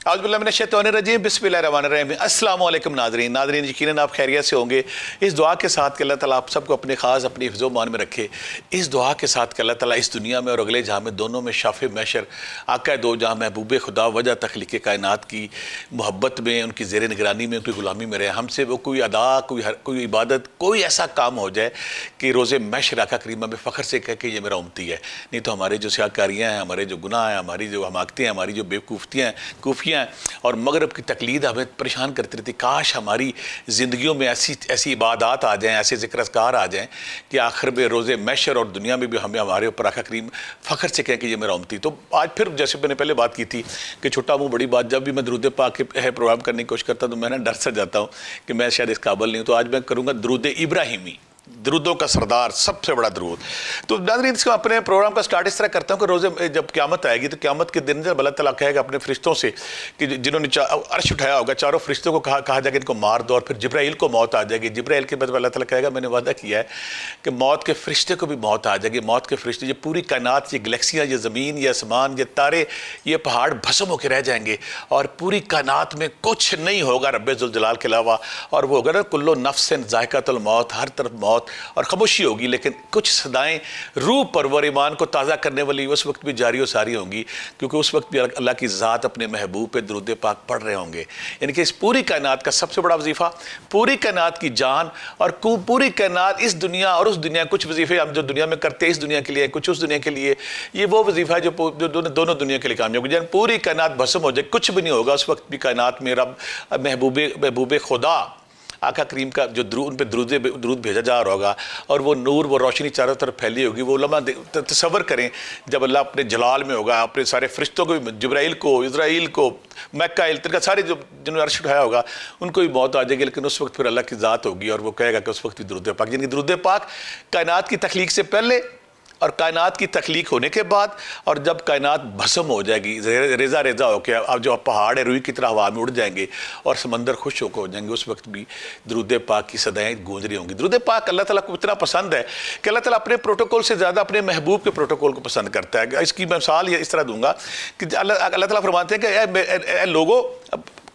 औज़ुबिल्लाहि बिस्मिल्लाहिर्रहमानिर्रहीम। अस्सलाम वालेकुम नाज़रीन। नाज़रीन यकीनन आप खैरियत से होंगे। इस दुआ के साथ कि अल्लाह ताला आप सबको अपने ख़ास अपनी हिफ्ज़ो मान में रखे। इस दुआ के साथ कि अल्लाह ताला इस दुनिया में और अगले जहाँ में दोनों में शाफ़े महशर आका दो जहाँ महबूब खुदा वजह तख्लीक़ कायनात की मोहब्बत में, उनकी ज़ेर निगरानी में, उनकी ग़ुलामी में रहे। हमसे वो कोई अदा, कोई इबादत, कोई ऐसा काम हो जाए कि रोज़े महशर आका करीमा में फ़ख्र से कह के ये मेरा उम्मती है। नहीं तो हमारे जो सियाकारियाँ हैं, हमारे जो गुनाह हैं, हमारी जो हमाकतें हैं, हमारी जो बेवकूफ़ियाँ कूफियाँ और मगरब की तकलीद हमें परेशान करती रहती। काश हमारी ज़िंदगियों में ऐसी इबादत आ जाएँ, ऐसे ज़िक्र अज़कार आ जाएँ कि आखिर में रोज़े महशर और दुनिया में भी हमें हमारे ऊपर आका करीम फ़ख्र से कहें कि ये मेरा उम्मती। तो आज फिर जैसे मैंने पहले बात की थी कि छोटा मुँह बड़ी बात, जब भी मैं दरूद पाक के प्रोग्राम करने की कोशिश करता हूँ तो मैं ना डर से जाता हूँ कि मैं शायद इस काबिल नहीं हूँ। तो आज मैं करूँगा दरूद इब्राहिमी, दरूदों का सरदार, सबसे बड़ा दरूद। तो नाज़रीन इसको अपने प्रोग्राम का स्टार्ट इस तरह करता हूँ कि रोज़े जब क़यामत आएगी तो क़यामत के दिन जब अल्लाह ताला कहेगा अपने फरिश्तों से कि जिन्होंने अर्श उठाया होगा, चारों फरिश्तों को कहा जाएगा इनको मार दो, और फिर जिब्राइल को मौत आ जाएगी। जिब्राइल के बाद अल्लाह ताला कहेगा मैंने वादा किया है कि मौत के फरिश्ते को भी मौत आ जाएगी। मौत के फरिश्ते, ये पूरी कायनात, ये गैलेक्सियाँ, ये ज़मीन, ये आसमान, ये तारे, ये पहाड़ भस्म होकर रह जाएंगे और पूरी कायनात में कुछ नहीं होगा रब्बे ज़ुल जलाल के अलावा। और वो होगा ना कुल्लु नफ्सिन ज़ायक़ातुल मौत, हर तरफ मौत और खामोशी होगी, लेकिन कुछ सदाएं रूह परवर ईमान को ताज़ा करने वाली उस वक्त भी जारी और सारी होंगी, क्योंकि उस वक्त भी अल्लाह की ज़ात अपने महबूब पे दरूद पाक पढ़ रहे होंगे। यानी कि इस पूरी कायनात का सबसे बड़ा वजीफ़ा, पूरी कायनात की जान और पूरी कायनात, इस दुनिया और उस दुनिया, कुछ वजीफ़े हम जो दुनिया में करते हैं इस दुनिया के लिए, कुछ उस दुनिया के लिए, ये वो वजीफ़ा है जो दोनों दुनिया के लिए कामयाब होगी। जब पूरी कायनात भस्म हो जाए, कुछ भी नहीं होगा, उस वक्त भी कायनात में रब महबूब खुदा आका करीम का जो उन पर दरूद भेजा जा रहा होगा और वो नूर, वो रोशनी चारों तरफ फैली होगी। वो उलमा तसव्वुर करें जब अल्लाह अपने जलाल में होगा, अपने सारे फरिश्तों को, जिब्राइल को, इज़राइल को, मैकाइल, तिनका सारे जो जिन्होंने अर्श उठाया होगा उनको भी मौत आ जाएगी, लेकिन उस वक्त फिर अल्लाह की ज़ात होगी और वो कहेगा कि उस वक्त भी दरूद पाक, यानी दरूद पाक कायनात की तख्लीक से पहले और कायनात की तख्लीक होने के बाद, और जब कायनात भस्म हो जाएगी, रेजा रेजा होकर अब जो पहाड़ है रुई की तरह हवा में उड़ जाएंगे और समंदर खुश होकर हो जाएंगे, उस वक्त भी दरूद पाक की सदाएँ गूंज रही होंगी। दरूद पाक अल्लाह ताला को इतना पसंद है कि अल्लाह ताला अपने प्रोटोकॉल से ज़्यादा अपने महबूब के प्रोटोकॉल को पसंद करता है। इसकी मैं मिसाल इस तरह दूंगा कि अल्लाह ताला फरमाते हैं कि लोगों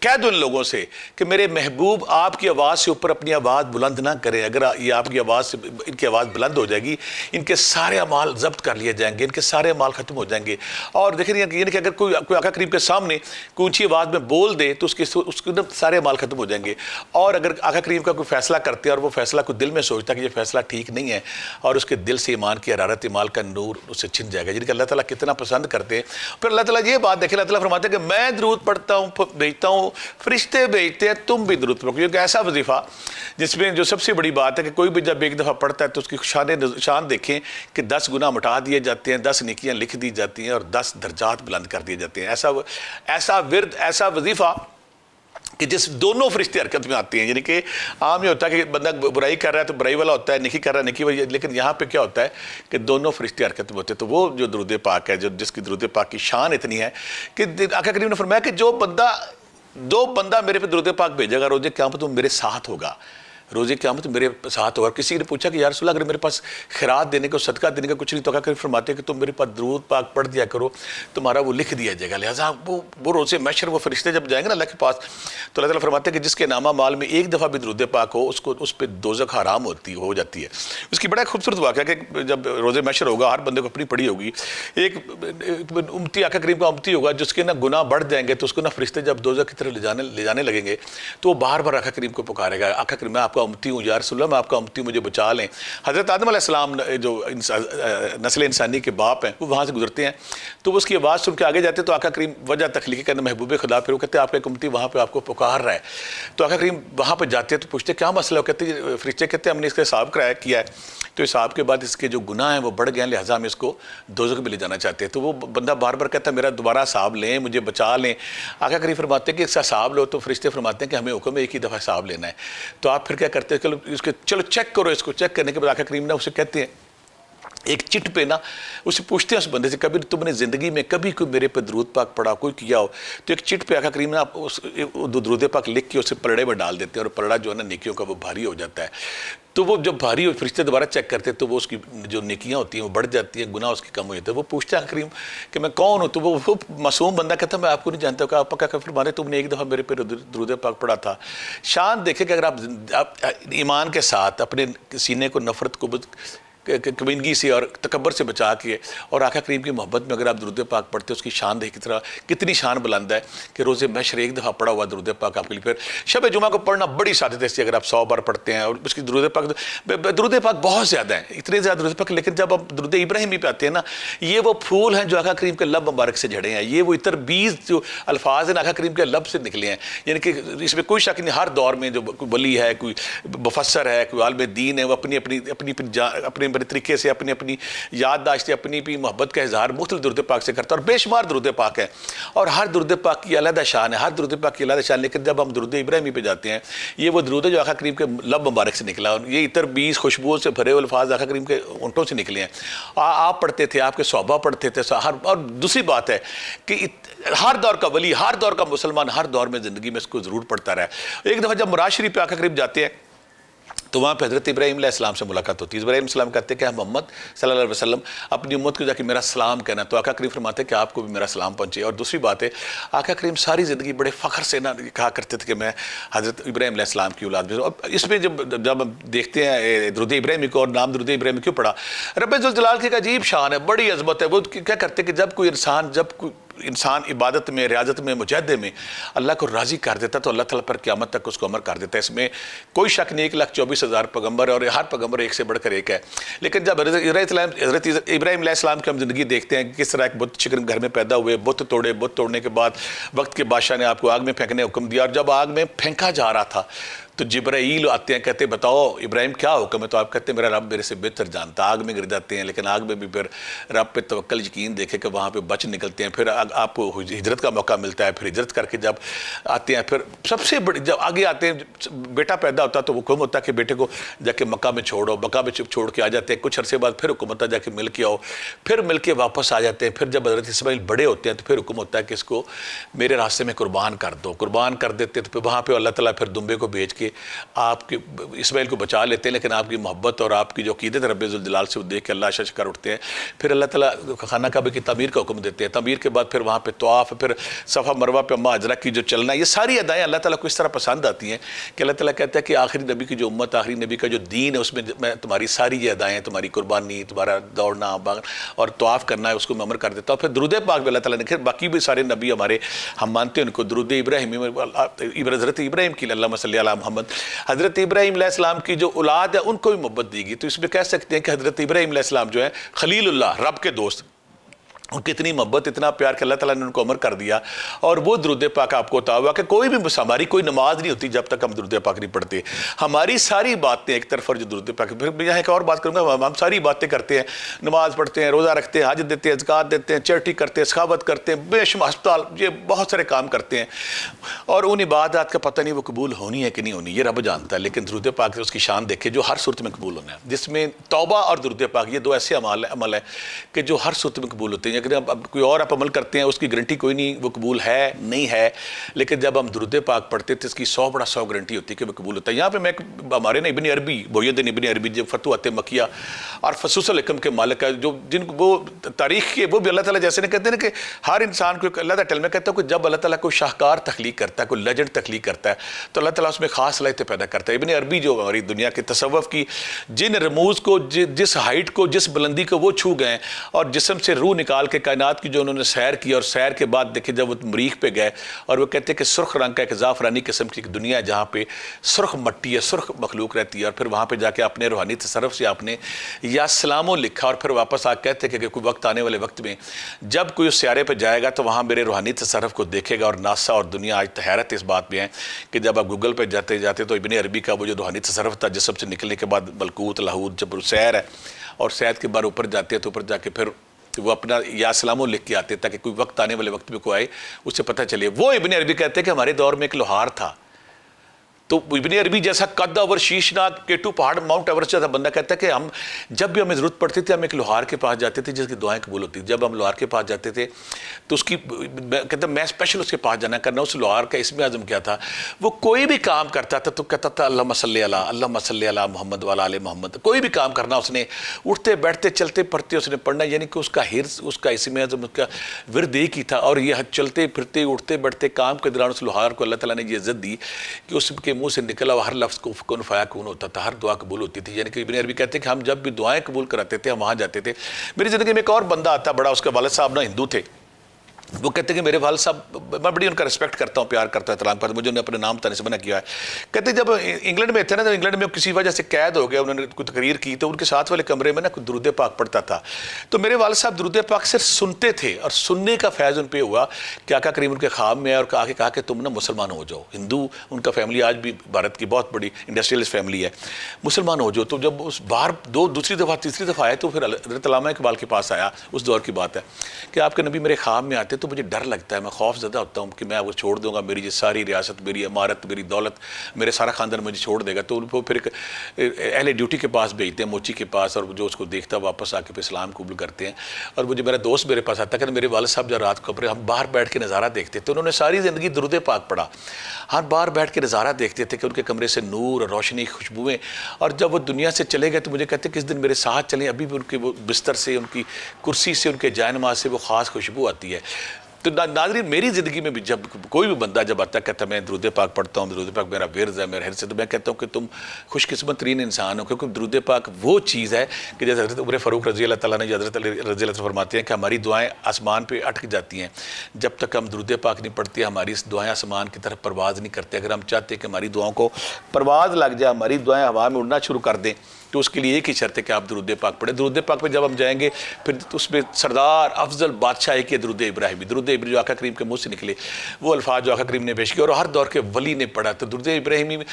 कह दो इन लोगों से कि मेरे महबूब आपकी आवाज़ से ऊपर अपनी आवाज़ बुलंद ना करें। अगर ये आपकी आवाज़ से इनकी आवाज़ बुलंद हो जाएगी, इनके सारे अमाल जब्त कर लिए जाएंगे, इनके सारे अमाल ख़त्म हो जाएंगे। और देखिए यानी कि अगर कोई आका करीम के सामने कोई ऊँची आवाज़ में बोल दे तो उसके सारे अमाल ख़त्म हो जाएंगे। और अगर आका करीम का कोई फ़ैसला करते हैं और वो फ़ैसला कोई दिल में सोचता है कि ये फ़ैसला ठीक नहीं है, और उसके दिल से ईमान की हरारत, ईमान का नूर उससे छिन जाएगा, जिनका अल्लाह ताला कितना पसंद करते हैं। फिर अल्लाह ताला ये बात देखें, अल्लाह ताला फरमाते हैं कि मैं दरूद पढ़ता हूँ, भेजता हूँ, फरिश्ते भेजते हैं, तुम भी दरूद पढ़ो। क्योंकि ऐसा वजीफ़ा जिसमें जो सबसे बड़ी बात है कि कोई भी जब एक दफ़ा पढ़ता है तो उसकी शान देखें कि 10 गुनाह मिटा दिए जाते हैं, 10 नेकियां लिख दी जाती हैं और 10 दर्जात बुलंद कर दिए जाते हैं। ऐसा विरद, ऐसा वजीफ़ा कि जिस दोनों फरिश्ते हरकत में आती हैं। यानी कि आम ये होता है कि बंदा बुराई कर रहा है तो बुराई वाला होता है, नेकी कर रहा है नेकी वाला, लेकिन यहाँ पे क्या होता है कि दोनों फरिश्ते हरकत में होते हैं। तो वो जो दरूद पाक है, जो जिसकी दरूद पाक की शान इतनी है कि आका करीम ने फरमाया कि दो बंदा मेरे पे दरूद पाक भेजेगा, रोज़े क़यामत में मेरे साथ होगा, रोज़े क़यामत मेरे साथ होगा। किसी ने पूछा कि यार रसूल अगर मेरे पास खिरात देने को, सदका देने का कुछ नहीं, तो क्या फरमाते कि तुम मेरे पास दरूद पाक पढ़ दिया करो, तुम्हारा वो लिख दिया जाएगा। लिहाजा वो रोज़े महशर वो फरिश्ते जब जाएंगे ना अल्लाह के पास, तो अल्लाह ताला फरमाते हैं कि जिसके नामा माल में एक दफ़ा भी दरूद पाक हो उसको, उस पर दोज़ख हराम हो जाती है। उसकी बड़ा खूबसूरत वाक़या कि जब रोज़े महशर होगा, हर बंदे को अपनी पड़ी होगी, एक उम्मती आका करीम का उम्मती होगा जिसके ना गुनाह बढ़ जाएंगे, तो उसको ना फरिश्ते जब दोज़ख की तरफ ले जाने लगेंगे तो वो बार बार आका करीम को पुकारेगा, आका करीम मैं आपका उम्मती हूँ, या रसूल मैं आपका उम्मती, मुझे बचा लें। हज़रत आदम अलैहिस्सलाम जो नस्ल इंसानी के बाप हैं, वो वहाँ से गुजरते हैं, तो उसकी आवाज़ सुन के आगे जाते तो आका करीम वजह तख्लीक़ करना महबूब खुदा, फिर वो कहते हैं आपका एक उम्मती वहाँ पे आपको पुकार रहा है। तो आका करीम वहाँ पे जाते हैं तो पूछते क्या मसला, कहते हैं फरिश्ते कहते हैं हमने इसका हिसाब किया है, तो हिसाब के बाद इसके जो गुनाह हैं वो बढ़ गए हैं, लिहाजा हम इसको दोज़ख में ले जाना चाहते हैं। तो वो बंदा बार बार कहता है मेरा दोबारा हिसाब लें, मुझे बचा लें। आका करीम फरमाते हैं कि इसका हिसाब लो, तो फरिश्ते फरमाते हैं कि हमें हुक्म है एक ही दफ़ा हिसाब लेना है। तो आप फिर क्या करते हैं, चलो चेक करो, इसको चेक करने के बाद आका करीम ना उसे कहते हैं एक चिट पे ना उसे पूछते हैं उस बंदे से, कभी तुमने ज़िंदगी में कभी कोई मेरे पे दरूद पाक पढ़ा, कोई किया हो? तो एक चिट पे आका करीम ना उस दरूद पाक लिख के उसे पलड़े में डाल देते हैं, और पलड़ा जो है ना नेकियों का वो भारी हो जाता है। तो वो जब भारी हो फरिश्ते दोबारा चेक करते हैं तो वो उसकी जो नेकियां होती हैं वो बढ़ जाती हैं, गुनाह उसकी कम हो जाते हैं। वो पूछते हैं करीम कि मैं कौन हूँ? तो वो मासूम बंदा कहता है मैं आपको नहीं जानता। आप क्या फरमाते, तुमने एक दफ़ा मेरे पे दरूद पाक पढ़ा था। शान देखे कि अगर आप ईमान के साथ अपने सीने को नफरत को कमीनगी से और तकब्बर से बचा के और आका करीम की मोहब्बत में अगर आप दरूद पाक पढ़ते हो, उसकी शान देख की तरह कितनी शान बुलंद है कि रोज़े महशर एक दफ़ा पढ़ा हुआ दरूद पाक आपके लिए। फिर शब जुमा को पढ़ना बड़ी सादत है, अगर आप 100 बार पढ़ते हैं। और उसकी दरूद पाक बहुत ज़्यादा है, इतने ज़्यादा दरूद पाक। लेकिन जब आप दरूद इब्राहिमी पे आते हैं ना, ये वो फूल हैं जो आका करीम के लब मुबारक से झड़े हैं। ये वो इतर 20 जो अल्फाज हैं आका करीम के लब से निकले हैं। यानी कि इसमें कोई शक नहीं, हर दौर में जो कोई वली है, कोई मुफस्सर है, कोई आलिम दीन है, वो अपने तरीके से अपनी याददाश्त, अपनी भी मोहब्बत का इजहार मुख्तलिफ दरूद पाक से करता है। और बेशुमार दरूद पाक है और हर दरूद पाक की अलग शान है, हर दरूद पाक की अलग शान। लेकिन जब हम दरूद इब्राहिमी पे जाते हैं, ये वो दरूद है जो आका करीम के लब मुबारक से निकला। और ये इतर 20 खुशबुओं से भरे हुए अल्फाज आका करीम के ऊँटों से निकले हैं। आप पढ़ते थे, आपके सहाबा पढ़ते थे। और दूसरी बात है कि हर दौर का वली, हर दौर का मुसलमान, हर दौर में ज़िंदगी में इसको ज़रूर पढ़ता रहा। एक दफ़ा जब मुराद शरीफ पे आका करीम जाते हैं तो वहाँ पे हज़रत इब्राहीम अलैहिस्सलाम से मुलाकात होती है। इब्राहीम अलैहिस्सलाम कहते हैं कि मोहम्मद सल्लल्लाहु अलैहि वसल्लम अपनी उम्मत को जाके मेरा सलाम कहना। तो आका करीम फरमाते हैं कि आपको भी मेरा सलाम पहुँचे। और दूसरी बात है, आका करीम सारी ज़िंदगी बड़े फ़ख्र से ना कहा करते थे कि मैं हज़रत इब्राहीम अलैहिस्सलाम की औलाद भी। और इसमें जब हम देखते हैं दरूद इब्राहिमी को, और नाम दरूद इब्राहिमी क्यों पढ़ा, रब्बे जुल जलाल की एक अजीब शान है, बड़ी अज़मत है। वो क्या करते कि जब कोई इंसान इबादत में, रियाजत में, मुजाहदे में अल्लाह को राज़ी कर देता तो अल्लाह ताला पर क़यामत तक उसको अमर कर देता है। इसमें कोई शक नहीं। 1,24,000 पैगम्बर और हर पैगम्बर एक से बढ़कर एक है। लेकिन जब हज़रत इब्राहीम अलैहिस्सलाम की हम ज़िंदगी देखते हैं कि किस तरह एक बुत शिकन घर में पैदा हुए, बुत तोड़े, बुत तोड़ने के बाद वक्त के बादशाह ने आपको आग में फेंकने हुक्म दिया। और जब आग में फेंका जा रहा था तो जिब्राईल आते हैं, कहते बताओ इब्राहिम क्या हुक्म है? तो आप कहते हैं मेरा रब मेरे से बेहतर जानता। आग में गिर जाते हैं, लेकिन आग में भी फिर रब पे तवक्कल यकीन देखे कि वहाँ पे बच निकलते हैं। फिर आपको हिजरत का मौका मिलता है। फिर हिजरत करके जब आते हैं, फिर सबसे बड़ी जब आगे आते हैं, बेटा पैदा होता है तो हुक्म होता है कि बेटे को जाके मक्का में छोड़ो। मक्का में छोड़ के आ जाते हैं। कुछ अरसे बाद फिर हुक्म होता है जाके मिल के आओ। फिर मिल के वापस आ जाते हैं। फिर जब हज़रत इस्माइल बड़े होते हैं तो फिर हुक्म होता है कि इसको मेरे रास्ते में कुर्बान कर दो। कुर्बान कर देते हैं तो फिर वहाँ पर अल्लाह ताला फिर दुम्बे को भेज के आप इस्माइल को बचा लेते हैं। लेकिन आपकी मोहब्बत और आपकी जो अक़ीदत रब्बे जुल जलाल से वो देख के अल्लाह शकर उठते हैं। फिर अल्लाह ताला खाना काबे की तमीर का हुक्म देते हैं। तमीर के बाद फिर वहाँ पे तवाफ़, फिर सफ़ा मरवा पे अम्मा हजरा की जो चलना, ये सारी अदाएँ अल्लाह ताला को इस तरह पसंद आती हैं कि अल्लाह ताला कहता है कि आखिरी नबी की जो उम्मत, आखिरी नबी का जो दीन है, उसमें मैं तुम्हारी सारी ये अदाएँ, तुम्हारी कुर्बानी, तुम्हारा दौड़ना और तवाफ़ करना है, उसको मैं अमर कर देता हूँ। फिर दरूद पाक भी अल्लाह ताला ने, फिर बाकी भी सारे नबी हमारे हम मानते हैं उनको दरूद इब्राहिमी, हज़रत इब्राहिम की अल्लाहुम्मा सल्ली अला मुहम्मद, हज़रत इब्राहीम अलैहिस्सलाम की जो औलाद है उनको भी मोहब्बत देगी। तो इसमें कह सकते हैं कि हज़रत इब्राहीम अलैहिस्सलाम जो है खलीलुल्लाह, रब के दोस्त, उनकी इतनी मोहब्बत, इतना प्यार कि अल्लाह ताला ने उनको अमर कर दिया। और वो दरूद पाक आपको होता हुआ कि कोई भी हमारी कोई नमाज नहीं होती जब तक हम दरूद पाक नहीं पढ़ते। हमारी सारी बातें एक तरफ, और जो दरूद पाक, फिर यहाँ एक और बात करूँगा, हम सारी बातें करते हैं, नमाज पढ़ते हैं, रोज़ा रखते हैं, हज देते हैं, ज़कात देते हैं, चैरिटी करते हैं, सखावत करते हैं, बेशुमार अस्पताल, ये बहुत सारे काम करते हैं। और उन इबादत का पता नहीं वो कबूल होनी है कि नहीं होनी, ये रब जानता है। लेकिन दरूद पाक से उसकी शान देखे जो हर सूरत में कबूल होना है, जिसमें तौबा और दरूद पाक ये दो ऐसे अमल है कि जो हर सूरत में कबूल होते हैं। अगर अब कोई और आप अमल करते हैं उसकी गारंटी कोई नहीं, वो कबूल है नहीं है। लेकिन जब हम दरूद पाक पढ़ते थे इसकी 100 गारंटी होती है कि वो कबूल होता है। यहाँ पे मैं हमारे ना इब्न अरबी, बोयदीन इब्न अरबी, जब फतुहत मकिया और फसूसल हिकम के मालिक है, जो जिनको वो तारीख़ के, वो भी अल्लाह ताला जैसे नहीं कहते हैं कि हर इंसान को अल्लाह ताला टेल में कहता है कि जब अल्लाह ताला कोई शाहकार तख्लीक करता है, कोई लेजेंड तख्लीक करता है, तो अल्लाह ताला उसमें ख़ास सलाहियतें पैदा करता है। इब्न अरबी जो हमारी दुनिया के तसव्वुफ़ की जिन रमूज़ को, जिस हाइट को, जिस बुलंदी को वो छू गए और जिस्म से रूह निकाल के कायनात की जो उन्होंने सैर की, और सैर के बाद देखे जब वो मरीख पे गए और वो कहते हैं कि सुर्ख रंग का एक ज़ाफ़रानी किस्म की दुनिया है जहाँ पे सुर्ख मट्टी है, सुर्ख मखलूक रहती है। और फिर वहाँ पे जाके अपने रूहानी तसर्रुफ़ से आपने या सलामो लिखा, और फिर वापस आ कहते हैं कि कोई वक्त आने वाले वक्त में जब कोई उस स्यारे पर जाएगा तो वहाँ मेरे रूहानी तसर्रुफ़ को देखेगा। और नासा और दुनिया आज तो हैरत इस बात में है कि जब आप गूगल पर जाते जाते तो इब्न अरबी का वो जो रूहानी तसर्रुफ़ था जिस्म से निकलने के बाद मलकूत लाहूत, जब सैर है और सैर के बाद ऊपर जाते हैं तो ऊपर जाके फिर वो अपना या सलामो लिख के आते ताकि कोई वक्त आने वाले वक्त में कोई आए उसे पता चले। वो इब्न अरबी कहते हैं कि हमारे दौर में एक लोहार था, तो इब्ने अरबी जैसा कद और शीशनाक केटू पहाड़ माउंट एवरेस्ट जैसा बंदा कहता है कि हम जब भी हमें ज़रूरत पड़ती थी हम एक लोहार के पास जाते थे जिसकी दुआएं कबूल होती थी। जब हम लोहार के पास जाते थे तो उसकी कहता मैं स्पेशल उसके पास जाना करना। उस लोहार का इसमें आज़म क्या था, वो कोई भी काम करता था तो कहता था अल्लाहुम्मा सल्ली अला मोहम्मद वाला आले मोहम्मद। कोई भी काम करना उसने उठते बैठते चलते पढ़ते उसने पढ़ना, यानी कि उसका हिर्स उसका इसमें आज़म उसका विरद एक ही था। और यह चलते फिरते उठते बैठते काम के दौरान उस लोहार को अल्लाह ताला ने ये इज़्ज़त दी कि उसके मुंह से निकला हुआ हर लफ्ज़ को कुन फ़याकुन होता था, हर दुआ कबूल होती थी। यानी कि इब्ने अरबी कहते हैं कि हम जब भी दुआएं कबूल कराते थे हम वहाँ जाते थे। मेरी ज़िंदगी में एक और बंदा आता बड़ा, उसके वालिद साहब ना हिंदू थे। वो कहते हैं कि मेरे वाल साहब, मैं बड़ी उनका रिस्पेक्ट करता हूँ, प्यार करता हूँ, एहतराम करता हूँ, मुझे उन्हें अपने नाम ताने से मना किया है। कहते जब इंग्लैंड में थे ना, तो इंग्लैंड में किसी वजह से कैद हो गया, उन्होंने कोई तकरीर की तो उनके साथ वाले कमरे में ना कोई दुरूद पाक पढ़ता था। तो मेरे वाल साहब दुरूद पाक सिर्फ सुनते थे और सुनने का फैज़ उन पर हुआ कि आका करीम उनके ख्वाब में और आके कहा कि तुम ना मुसलमान हो जाओ। हिंदू उनका फैमिली आज भी भारत की बहुत बड़ी इंडस्ट्रियलिस्ट फैमिली है, मुसलमान हो जाओ। तो जब उस बार दूसरी दफ़ा तीसरी दफ़ा आए तो फिर हज़रत अल्लामा इकबाल के पास आया। उस दौर की बात है कि आपके नबी मेरे ख्वाब में आते तो मुझे डर लगता है, मैं खौफ ज़्यादा होता हूँ कि मैं आपको छोड़ दूंगा, मेरी ये सारी रियासत, मेरी इमारत, मेरी दौलत, मेरे सारा ख़ानदान मुझे छोड़ देगा। तो उनको फिर अहले ड्यूटी के पास भेजते हैं, मोची के पास, और जो उसको देखता वापस आके फिर इस्लाम कबूल करते हैं। और मुझे मेरा दोस्त मेरे पास आता कि मेरे वालिद साहब जब रात को हम बाहर बैठ के नज़ारा देखते थे। उन्होंने सारी ज़िंदगी दुरूद पाक पढ़ा, हर बार बैठ के नज़ारा देखते थे कि उनके कमरे से नूर और रोशनी खुशबुएँ। और जब वो दुनिया से चले गए तो मुझे कहते किस दिन मेरे साथ चलें, अभी भी उनके वो बिस्तर से, उनकी कुर्सी से, उनके जायनमाज़ से वो ख़ास खुशबू आती है। तो नाज़रीन, मेरी ज़िंदगी में भी जब कोई भी बंदा जब आता है कहता मैं दुरूद पाक पढ़ता हूँ, दुरूद पाक मेरा विर्द है, मेरा हिर्स है, तो मैं कहता हूँ कि तुम खुशकिस्मत तरीन इंसान हो, क्योंकि दुरूद पाक वो चीज़ है कि जैसे हज़रत उमर फ़ारूक रज़ी अल्लाह ताला ने हज़रत अली रज़ी अल्लाह फरमाते हैं कि हमारी दुआएँ आसमान पर अटक जाती हैं जब तक हम दुरूद पाक नहीं पढ़ते, हमारी इस दुआएँ आसमान की तरफ परवाज़ नहीं करते। अगर हम चाहते हैं कि हमारी दुआओं को परवाज़ लग जाए, हमारी दुआएँ हवा में उड़ना शुरू कर दें, तो उसके लिए एक ही शर्त है कि आप दुरूद पाक पढ़ें। दुरूद पाक पे जब हम जाएंगे फिर उसमें सरदार अफजल बादशाह एक दुरूद इब्राहिमी, दुरूद इब्राहिमी जो आका करीम के मुँह से निकले, वो अल्फाज जो आका करीम ने पेश किए और हर दौर के वली ने पढ़ा। तो दुरूद इब्राहिमी में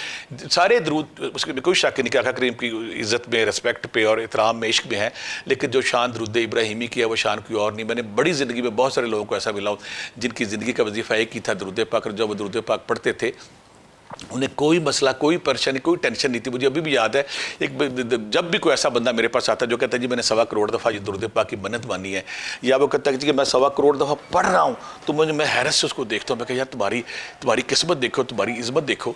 सारे दुरूद, उसके में कोई शक नहीं कि आका करीम की इज़्ज़त में, रिस्पेक्ट पे और एहतराम में, इश्क में है, लेकिन जो शान दुरूद इब्राहिमी की है वो शान कोई और नहीं। मैंने बड़ी ज़िंदगी में बहुत सारे लोगों को ऐसा मिला जिनकी ज़िंदगी का वजीफ़ा एक ही था दुरूद पाक, और जब वो दुरूद पाक पढ़ते थे उन्हें कोई मसला, कोई परेशानी, कोई टेंशन नहीं थी। मुझे अभी भी याद है जब भी कोई ऐसा बंदा मेरे पास आता है जो कहता है जी मैंने 1.25 करोड़ दफ़ा ये दुरूद पाक की मन्नत मानी है, या वो कहता है कि मैं 1.25 करोड़ दफ़ा पढ़ रहा हूँ, तो मैं हैरत से उसको देखता हूँ। मैं कहता यार तुम्हारी किस्मत देखो, तुम्हारी इज़्ज़त देखो,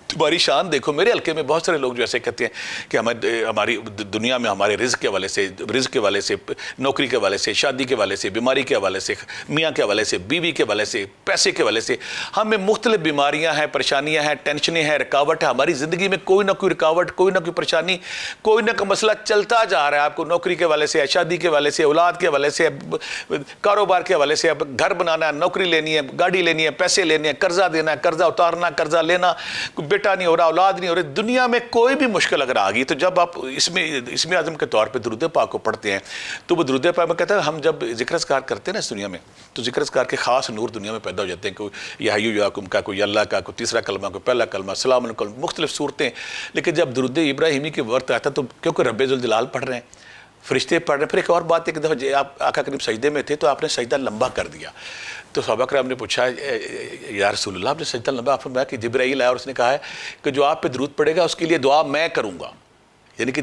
तुम्हारी शान देखो। मेरे हल्के में बहुत सारे लोग जो ऐसे कहते हैं कि हमारी दुनिया में हमारे रिज़्क़ के हवाले से, नौकरी के हवाले से, शादी के हवाले से, बीमारी के हवाले से, मियाँ के हवाले से, बीवी के हवाले से, पैसे के हवाले से हमें मुख्तलिफ बीमारियाँ हैं, परेशानियाँ हैं, टेंशनें हैं, रुकावट है। हमारी ज़िंदगी में कोई ना कोई रुकावट, कोई ना कोई परेशानी, कोई ना कोई मसला चलता जा रहा है। आपको नौकरी के हवाले से, शादी के हवाले से, औलाद के हवाले से, कारोबार के हवाले से, अब घर बनाना है, नौकरी लेनी है, गाड़ी लेनी है, पैसे लेने हैं, कर्जा देना है, कर्जा उतारना, कर्जा लेना, बेटा नहीं हो रहा, औलाद नहीं हो रही, दुनिया में कोई भी मुश्किल अगर आ गई, तो जब आप इसमें आज़म के तौर पे दुरूद पाक को पढ़ते हैं तो वो दुरूद पाक में कहता है हम जब ज़िक्र अस्कार करते हैं ना इस दुनिया में, तो ज़िक्र अस्कार के ख़ास नूर दुनिया में पैदा हो जाते हैं। कोई या हय्यू या कुम का, कोई अल्लाह का, कोई तीसरा कलमा, कोई पहला कलमा, सलाम अलैकुम, मुख्तलिफ सूरतें। लेकिन जब दुरूद इब्राहिमी के वक्त आता तो क्योंकि रब्बे जुल जलाल पढ़ रहे हैं, फरिश्ते पढ़ रहे हैं। फिर एक और बात, एक दफ़ा आप आका करीम सजदे में थे तो आपने सजदा लंबा कर दिया, तो सहाबा कराम ने पूछा या रसूलल्लाह आपने सजदा लंबा, आप मैं कि जिब्राईल आया और उसने कहा है कि जो आप पे दरूद पड़ेगा उसके लिए दुआ मैं करूँगा। यानी कि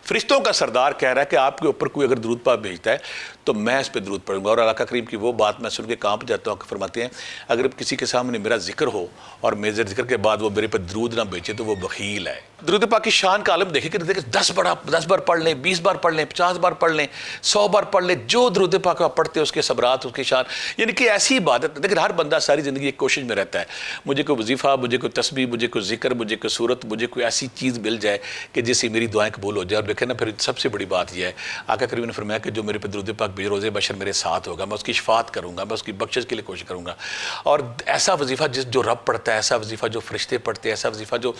फरिश्तों का सरदार कह रहा है कि आपके ऊपर कोई अगर दरूद पाक भेजता है तो मैं इस पर दरूद पढ़ूंगा। और आका करीम की वो बात मैं सुन के कांप जाता हूँ कि फरमाते हैं अगर किसी के सामने मेरा जिक्र हो और मेरे जिक्र के बाद वो मेरे पर दरूद ना भेजे तो वो बखील है। दरूद पाक की शान का आलम देखे कि 10 बार पढ़ लें, 20 बार पढ़ लें, 50 बार पढ़ लें, 100 बार पढ़ लें, जो दरूद पाक आप पढ़ते हैं उसके सबरात, उसकी शान, यानी कि ऐसी इबादत। लेकिन हर बंदा सारी ज़िंदगी एक कोशिश में रहता है, मुझे कोई वजीफ़ा, मुझे कोई तस्बीह, मुझे कोई जिक्र, मुझे कोई सूरत, मुझे कोई ऐसी चीज़ मिल जाए कि जिससे मेरी दुआएं कबूल हो जाए। और देखें ना, फिर सबसे बड़ी बात यह है, आका करीम ने फरमाया कि जो मेरे पे दरूद पाक भेजे रोज़े बशर मेरे साथ होगा, मैं उसकी शफात करूँगा, मैं उसकी बख्शिश के लिए कोशिश करूँगा। और ऐसा वजीफ़ा जो रब पढ़ता है, ऐसा वजीफ़ा जो फरिश्ते पढ़ते हैं, ऐसा वजीफ़ा जो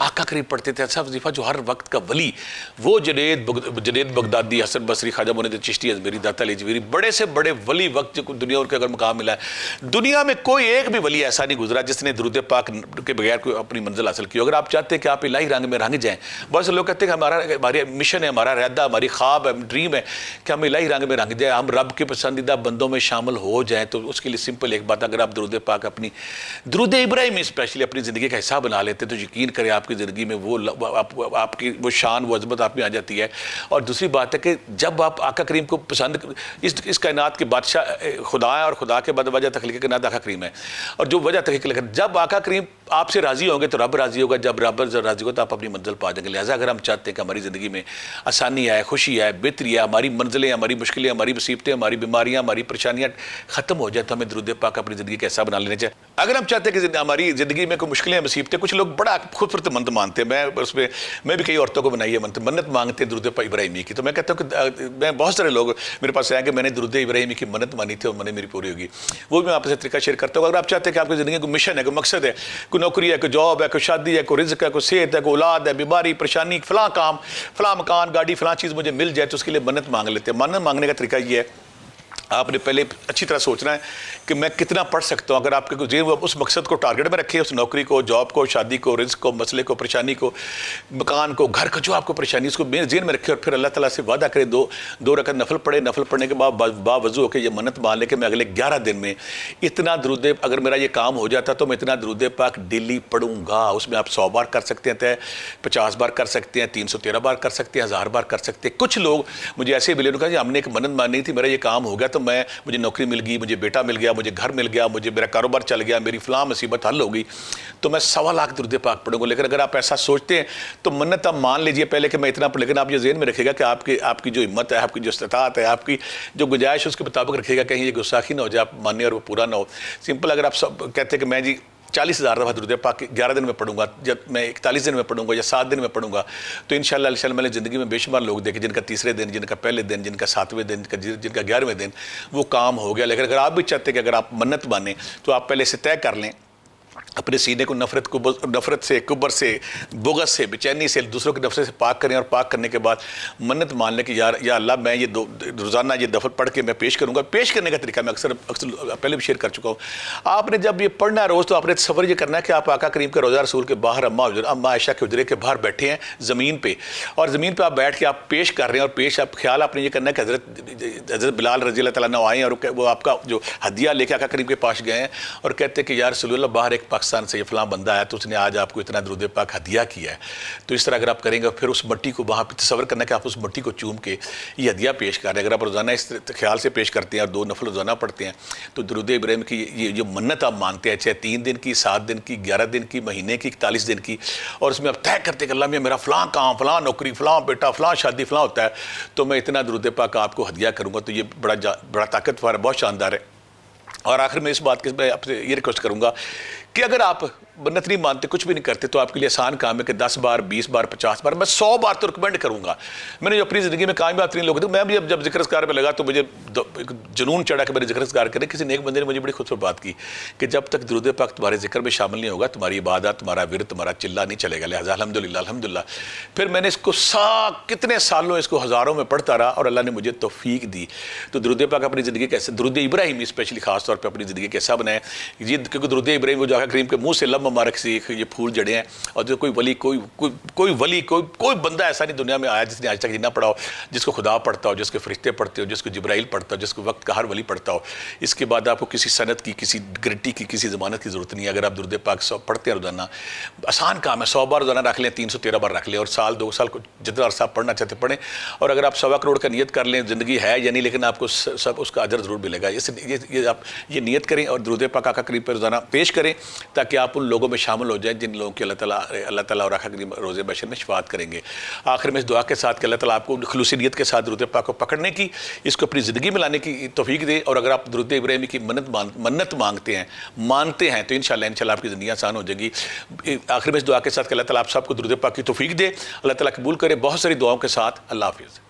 आका करीम पढ़ते थे, ऐसा वजीफ़ा जो हर वक्त का वली, वो जुनैद बगदादी, हसन बसरी, ख्वाजा मुनीद चिश्ती, अजमेरी, दाता अजमेरी, बड़े से बड़े वली वक्त जो दुनिया उनके अगर मुकाम मिला है, दुनिया में कोई एक भी वली ऐसा नहीं गुजरा जिसने दरूद पाक के बगैर कोई अपनी मंजिल हासिल की। अगर आप चाहते हैं कि आप इलाही रंग में रंग जाएँ, बहुत से लोग कहते चाहते हैं कि हमारी मिशन है, हमारा इरादा, हमारी ख्वाब है, ड्रीम है कि हम इलाही रंग में रंग जाए, हम रब के पसंदीदा बंदों में शामिल हो जाएँ, तो उसके लिए सिंपल एक बात, अगर आप दुरूद पाक अपनी दुरूद इब्राहिमी स्पेशली अपनी ज़िंदगी का हिस्सा बना लेते तो यकीन करें आपकी ज़िंदगी में वो आपकी वो शान वो अज़मत आप में आ जाती है। और दूसरी बात है कि जब आप आका करीम को पसंद, इस कायनात के बादशाह खुदा है और खुदा के बाद वजह तख्लीक़ कायनात आका करीम है, और जो वजह तख्लीक़, जब आका करीम आपसे राज़ी होंगे तो रब राज़ी होगा, जब रब राज़ी होगा तो आप अपनी मंजिल पा जाएंगे। लिहाजा अगर हम चाहते हैं कि हमारी ज़िंदगी में आसानी आए, खुशी आए, बेहतरी आए, हमारी मंजिलें, हमारी मुश्किलें, हमारी मुसीबतें, हमारी बीमारियाँ, हमारी परेशानियाँ ख़त्म हो जाए, तो हमें दुरूद पाक अपनी ज़िंदगी का हिस्सा बना लेना चाहिए। अगर हम चाहते हैं कि हमारी ज़िंदगी में कोई मुश्किलें, मुसीबतें, कुछ लोग बड़ा खुदफरतमंद मानते हैं, मैं भी कई औरतों को बनाई है मन्नत मांगते हैं दुरूद इब्राहिमी की, तो मैं कहता हूँ कि मैं बहुत सारे लोग मेरे पास आए कि मैंने दुरूद इब्राहिमी की मन्नत मानी थी और मैंने मेरी पूरी होगी। वो भी मैं आपसे तरीका शेयर करता हूँ। अगर आप चाहते हैं कि आपकी ज़िंदगी को मिशन है, कोई मकसद है, कोई नौकरी है, कोई जॉब है, कोई शादी है, कोई रिज़्क़ है, कोई सेहत है, कोई औलाद है, बीमारी, परेशानी, फ़लाँ काम, फ़लाँ मकान, गाड़ी, फ़लाँ चीज़ मुझे मिल जाए, तो उसके लिए मन्नत मांग लेते हैं। मन्नत मांगने का तरीका ये है, आपने पहले अच्छी तरह सोचना है कि मैं कितना पढ़ सकता हूँ। अगर आपके कुछ उस मकसद को टारगेट में रखे, उस नौकरी को, जॉब को, शादी को, रिज़्क़ को, मसले को, परेशानी को, मकान को, घर को, जो आपको परेशानी, उसको जेन में रखे और फिर अल्लाह ताला से वादा करे, दो रकत नफल पढ़े, नफल पढ़ने के बाद बावजू होकर ये मन्नत मान ले कि मैं अगले 11 दिन में इतना दुरूद, अगर मेरा ये काम हो जाता तो मैं इतना दुरूद पाक डेली पढ़ूंगा। उसमें आप 100 बार कर सकते हैं, 50 बार कर सकते हैं, 313 बार कर सकते हैं, 1000 बार कर सकते हैं। कुछ लोग मुझे ऐसे मिले, उन्होंने कहा हमने एक मन्नत मानी थी, मेरा ये काम हो गया तो मुझे नौकरी मिल गई, मुझे बेटा मिल गया, मुझे घर मिल गया, मुझे मेरा कारोबार चल गया, मेरी फ़लाँ मुसीबत हल हो गई, तो मैं 1.25 लाख दुरूद पाक पढ़ूंगा। लेकिन अगर आप ऐसा सोचते हैं तो मन्नत आप मान लीजिए पहले कि मैं इतना पढ़, लेकिन आप ये ज़हन में रखिएगा कि आपकी जो हिम्मत है, आपकी जो इस्तात है, आपकी जो गुंजाइश है, उसके मुताबिक रखिएगा, कहीं ये गुस्साखी ना हो जाए, आप माने और वो पूरा ना हो। सिंपल, अगर आप सब कहते हैं कि मैं जी 40,000 दफ़ा दुरूद पाक 11 दिन में पढ़ूंगा, जब मैं 41 दिन में पढ़ूंगा या 7 दिन में पढ़ूंगा, तो इंशाअल्लाह मैंने ज़िंदगी में बेशुमार लोग देखे जिनका तीसरे दिन, जिनका पहले दिन, जिनका 7वें दिन, जिनका 11वें दिन वो काम हो गया। लेकिन अगर आप भी चाहते हैं कि अगर आप मन्नत माने तो आप पहले से तय कर लें अपने सीने को नफ़रत से, कुबर से, बुग़्ज़ से, बेचैनी से, दूसरों के नफ़रत से पाक करें, और पाक करने के बाद मन्नत मान लें कि या अल्लाह मैं ये रोज़ाना ये दफ़ल पढ़ के मैं पेश करूँगा। पेश करने का तरीका मैं अक्सर पहले भी शेयर कर चुका हूँ। आपने जब ये पढ़ना है रोज़, तो आपने सफ़र ये करना है कि आप आका करीम के रोज़ा रसूल के बाहर अम्मा आयशा के हुजरे के बाहर बैठे हैं ज़मीन पर, और ज़मीन पर आप बैठ के आप पेश कर रहे हैं, और पेश आप ख्याल आपने ये करना है कि हज़रत बिलाल रज़ी अल्लाह तआला अन्हु आए और वो आपका जो हदिया लेके आका करीम के पास गए हैं और कहते हैं कि या रसूलल्लाह बाहर एक पाकिस्तान से ये फ़लाँ बंदा आया तो उसने आज आपको इतना दुरूद पाक हदिया किया है। तो इस तरह अगर आप करेंगे, फिर उस मिट्टी को वहाँ पर तसव्वुर करना कि आप उस मिट्टी को चूम के ये हदिया पेश कर रहे हैं। अगर आप रोज़ाना इस ख्याल से पेश करते हैं और 2 नफल रोज़ाना पढ़ते हैं, तो दुरूद इब्राहिम की ये जो मन्नत आप मांगते हैं, चाहे 3 दिन की, 7 दिन की, 11 दिन की, महीने की, 41 दिन की, और उसमें आप तय करते हैं कि अल्लाह में मेरा फ़लाँ काम, फ़लाँ नौकरी, फ़लाँ बेटा, फ़लाँ शादी, फ़लाँ होता है, तो मैं इतना दुरूद पाक आपको हदिया करूँगा। तो ये बड़ा ताकतवर है, बहुत शानदार है। और आखिर में इस बात के मैं आपसे ये रिक्वेस्ट करूँगा कि अगर आप मन्नत नहीं मानते, कुछ भी नहीं करते, तो आपके लिए आसान काम है कि 10 बार, 20 बार, 50 बार, मैं 100 बार तो रिकमेंड करूँगा। मैंने जो अपनी ज़िंदगी में कामयाब 3 लोग थे, मैं भी जब ज़िक्र-अस्कार पे लगा तो मुझे एक जुनून चढ़ा कि मेरे ज़िक्र-अस्कार करें। किसी नेक बंदे ने मुझे बड़ी खूबसूरत बात की कि जब तक दुरूद पाक तुम्हारे ज़िक्र में शामिल नहीं होगा, तुम्हारी इबादत, तुम्हारा विरद, तुम्हारा चिल्ला नहीं चलेगा। लिहाजा अल्हम्दुलिल्लाह अल्हम्दुलिल्लाह। फिर मैंने इसको कितने सालों इसको हज़ारों में पढ़ता रहा और अल्लाह ने मुझे तौफीक दी। तो दुरूद पाक अपनी ज़िंदगी कैसे, दुरूद इब्राहिमी स्पेशली खास तौर पर अपनी ज़िंदगी कैसा बनाए, ये क्योंकि दुरूद इब्राहिम वो जो आका करीम के मुँह से लब मुबारक से ये फूल जड़े हैं, और जो कोई वली कोई बंदा ऐसा नहीं दुनिया में आया जिसने आज तक ये ना पढ़ा हो, जिसको खुदा पढ़ता हो, जिसके फरिश्ते पढ़ते हो, जिसको जिब्राइल पढ़ता हो, जिसको वक्त का हर वली पढ़ता हो। इसके बाद आपको किसी सनत की, किसी गारंटी की, किसी ज़मानत की ज़रूरत नहीं है। अगर आप दुरूद पाक 100 पढ़ते हैं रोज़ाना, आसान काम है, 100 बार रोज़ाना रख लें, 313 बार रख लें, और साल 2 साल को जितना अर्सा पढ़ना चाहते पढ़ें। और अगर आप 1.25 करोड़ का नियत कर लें, ज़िंदगी है या नहीं, लेकिन आपको सब उसका अजर ज़रूर मिलेगा। ये आप ये नियत करें और दुरूद पाक आका करीम पर रोज़ाना पेश करें, ताकि आप उन लोगों में शामिल हो जाएँ जिन लोगों की अल्लाह ताला और आका करीम रोज़े बशर में शफ़ाअत करेंगे। आखिर में इस दुआ के साथ कि अल्लाह ताला आपको खुलूसी नियत के साथ दुरूद पाक को पकड़ने की, इसको अपनी ज़िंदगी में लाने की तौफीक दे। और अगर आप दुरूद इब्राहिमी की मन्नत मानते हैं तो इंशाअल्लाह आपकी ज़िंदगी आसान हो जाएगी। आखिर में इस दुआ के साथ कि अल्लाह ताला आप सबको दुरूद पाक की तौफीक दे, अल्लाह ताला कबूल करे। बहुत सारी दुआओं के साथ अल्लाह हाफ़िज़।